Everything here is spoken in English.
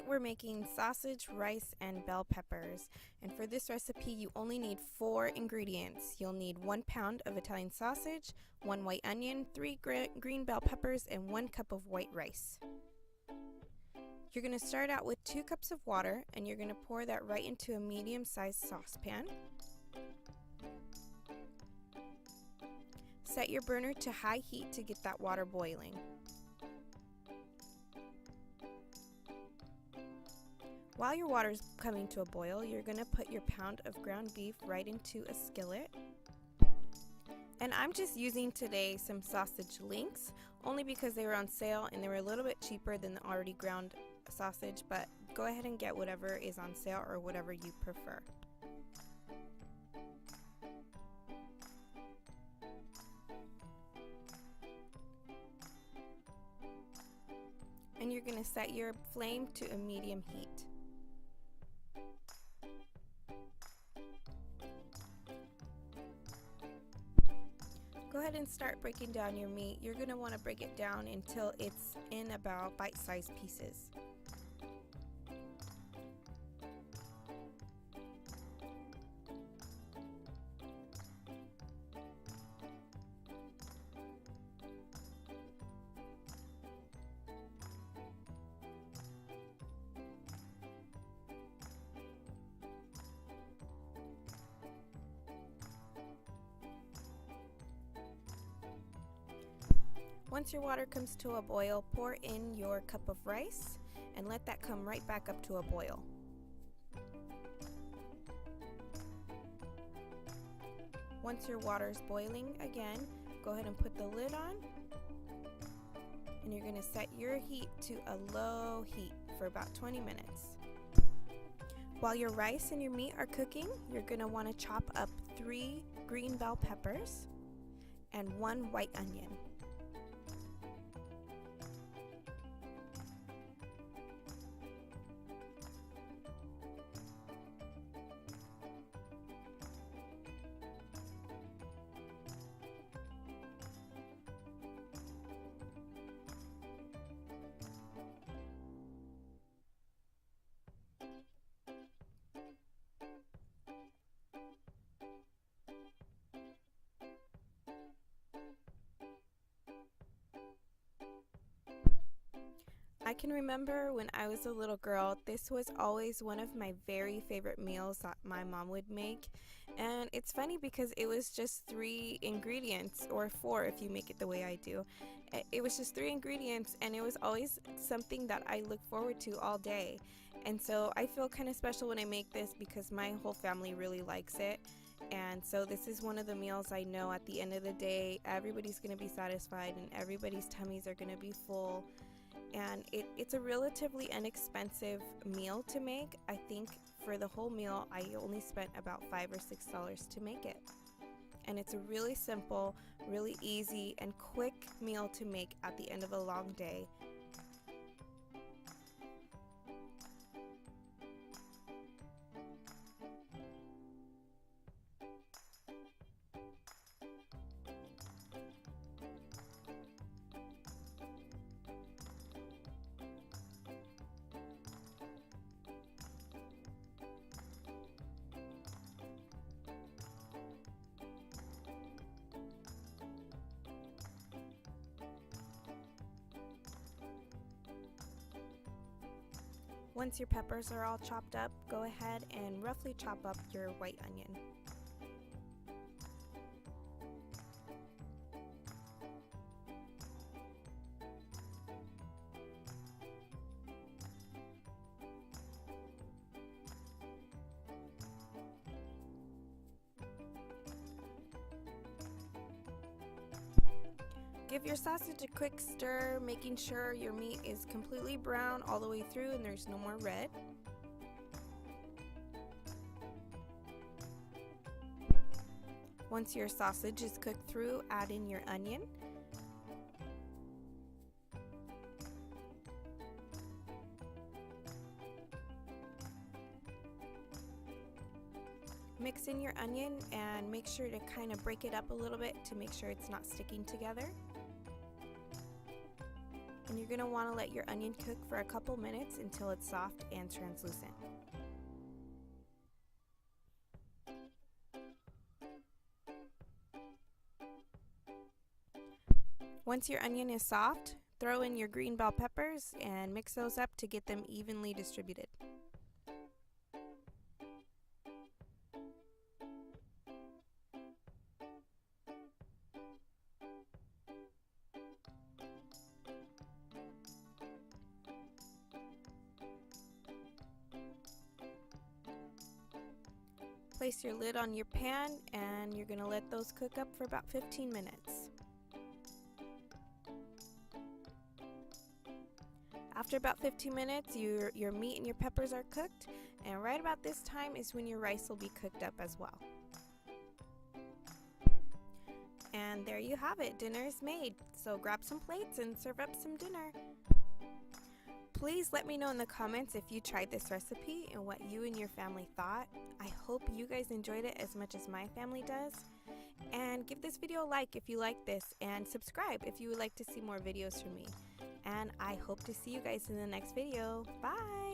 we're making sausage, rice, and bell peppers. And for this recipe, you only need 4 ingredients. You'll need 1 pound of Italian sausage, 1 white onion, 3 green bell peppers, and 1 cup of white rice. You're going to start out with 2 cups of water, and you're going to pour that right into a medium-sized saucepan. Set your burner to high heat to get that water boiling. While your water is coming to a boil, you're going to put your pound of ground beef right into a skillet. And I'm just using today some sausage links, only because they were on sale and they were a little bit cheaper than the already ground sausage, but go ahead and get whatever is on sale or whatever you prefer. And you're going to set your flame to a medium heat. Go ahead and start breaking down your meat. You're going to want to break it down until it's in about bite-sized pieces. Once your water comes to a boil, pour in your cup of rice and let that come right back up to a boil. Once your water is boiling again, go ahead and put the lid on, and you're going to set your heat to a low heat for about 20 minutes. While your rice and your meat are cooking, you're going to want to chop up 3 green bell peppers and 1 white onion. I can remember when I was a little girl, this was always one of my very favorite meals that my mom would make. And it's funny because it was just 3 ingredients, or 4 if you make it the way I do. It was just 3 ingredients, and it was always something that I look forward to all day. And so I feel kind of special when I make this because my whole family really likes it. And so this is one of the meals I know at the end of the day, everybody's going to be satisfied and everybody's tummies are going to be full. And it's a relatively inexpensive meal to make. I think for the whole meal I only spent about $5 or $6 to make it. And it's a really simple, really easy and quick meal to make at the end of a long day. Once your peppers are all chopped up, go ahead and roughly chop up your white onion. Give your sausage a quick stir, making sure your meat is completely brown all the way through and there's no more red. Once your sausage is cooked through, add in your onion. Mix in your onion and make sure to kind of break it up a little bit to make sure it's not sticking together. And you're going to want to let your onion cook for a couple minutes until it's soft and translucent. Once your onion is soft, throw in your green bell peppers and mix those up to get them evenly distributed. Place your lid on your pan and you're going to let those cook up for about 15 minutes. After about 15 minutes, your meat and your peppers are cooked, and right about this time is when your rice will be cooked up as well. And there you have it, dinner is made. So grab some plates and serve up some dinner. Please let me know in the comments if you tried this recipe and what you and your family thought. I hope you guys enjoyed it as much as my family does. And give this video a like if you like this, and subscribe if you would like to see more videos from me. And I hope to see you guys in the next video. Bye!